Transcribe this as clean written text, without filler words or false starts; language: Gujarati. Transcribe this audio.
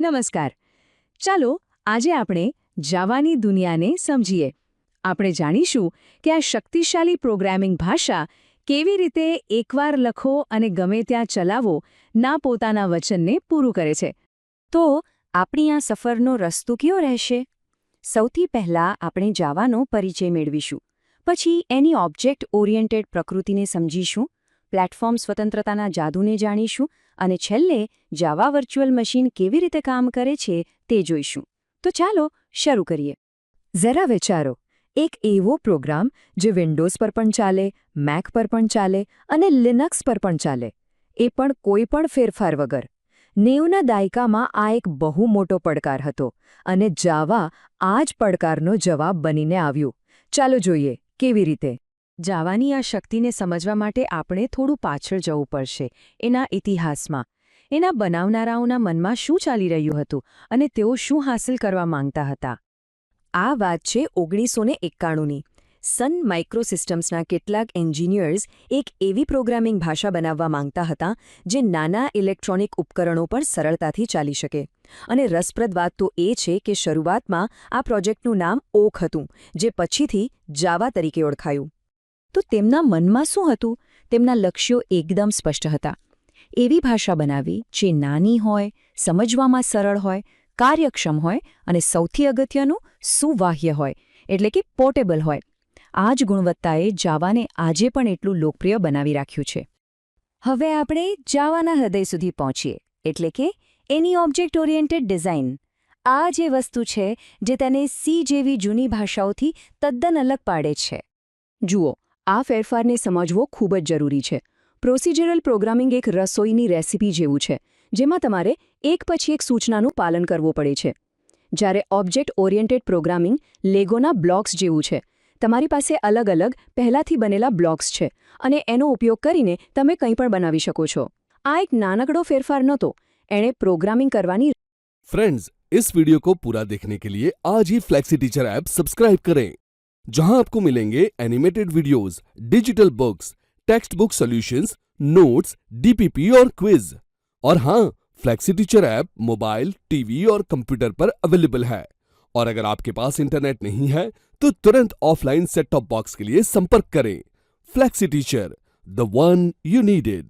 નમસ્કાર. ચાલો આજે આપણે જાવાની દુનિયાને સમજીએ. આપણે જાણીશું કે આ શક્તિશાળી પ્રોગ્રામિંગ ભાષા કેવી રીતે એકવાર લખો અને ગમે ત્યાં ચલાવો ના પોતાના વચનને પૂરું કરે છે. તો આપણી આ સફરનો રસ્તો કયો રહેશે? સૌથી પહેલાં આપણે જાવાનો પરિચય મેળવીશું. પછી એની ઓબ્જેક્ટ ઓરિએન્ટેડ પ્રકૃતિને સમજીશું, પ્લેટફોર્મ સ્વતંત્રતાના જાદુને જાણીશું અને છેલ્લે જાવા વર્ચ્યુઅલ મશીન કેવી રીતે કામ કરે છે તે જોઈશું. તો ચાલો શરૂ કરીએ. જરા વિચારો, એક એવો પ્રોગ્રામ જે વિન્ડોઝ પર પણ ચાલે, મેક પર પણ ચાલે અને લિનક્સ પર પણ ચાલે, એ પણ કોઈ પણ ફેરફાર વગર. 90ના દાયકામાં આ એક બહુ મોટો પડકાર હતો અને જાવા આ જ પડકારનો જવાબ બનીને આવ્યું. ચાલો જોઈએ કેવી રીતે. જાવાની આ શક્તિને સમજવા માટે આપણે થોડું પાછળ જવું પડશે, એના ઇતિહાસમાં. એના બનાવનારાઓના મનમાં શું ચાલી રહ્યું હતું અને તેઓ શું હાંસલ કરવા માંગતા હતા. આ વાત છે 1991ની. સન માઇક્રોસિસ્ટમ્સના કેટલાક એન્જિનિયર્સ એક એવી પ્રોગ્રામિંગ ભાષા બનાવવા માંગતા હતા જે નાના ઇલેક્ટ્રોનિક ઉપકરણો પર સરળતાથી ચાલી શકે. અને રસપ્રદ વાત તો એ છે કે શરૂઆતમાં આ પ્રોજેક્ટનું નામ ઓક હતું, જે પછીથી જાવા તરીકે ઓળખાયું. તો તેમના મનમાં શું હતું? તેમના લક્ષ્યો એકદમ સ્પષ્ટ હતા. એવી ભાષા બનાવી જે નાની હોય, સમજવામાં સરળ હોય, કાર્યક્ષમ હોય અને સૌથી અગત્યનું સુવાહ્ય હોય, એટલે કે પોર્ટેબલ હોય. આ જ ગુણવત્તાએ જાવાને આજે પણ એટલું લોકપ્રિય બનાવી રાખ્યું છે. હવે આપણે જાવાના હૃદય સુધી પહોંચીએ, એટલે કે એની ઓબ્જેક્ટ ઓરિએન્ટેડ ડિઝાઇન. આ જે વસ્તુ છે જે તેને સી જેવી જૂની ભાષાઓથી તદ્દન અલગ પાડે છે. જુઓ, આ ફેરફારને સમજવો ખૂબ જ જરૂરી છે. પ્રોસિજરલ પ્રોગ્રામિંગ એક રસોઈની રેસિપી જેવું છે, જેમાં તમારે એક પછી એક સૂચનાનું પાલન કરવું પડે છે. જ્યારે ઓબ્જેક્ટ ઓરિએન્ટેડ પ્રોગ્રામિંગ લેગોના બ્લોક્સ જેવું છે. તમારી પાસે અલગ અલગ પહેલાંથી બનેલા બ્લોક્સ છે અને એનો ઉપયોગ કરીને તમે કંઈ પણ બનાવી શકો છો. આ એક નાનકડો ફેરફાર નહોતો, એણે પ્રોગ્રામિંગ કરવાની. फ्रेंड्स, इस वीडियो को पूरा देखने के लिए आज ही फ्लेक्सी टीचर ऐप सब्सक्राइब करें, जहां आपको मिलेंगे animated videos, digital books, text book solutions, notes, DPP और क्विज. और हाँ, flexi teacher app mobile, TV और कंप्यूटर पर अवेलेबल है. और अगर आपके पास इंटरनेट नहीं है तो तुरंत ऑफलाइन सेट टॉप बॉक्स के लिए संपर्क करें. Flexi teacher, the one you needed.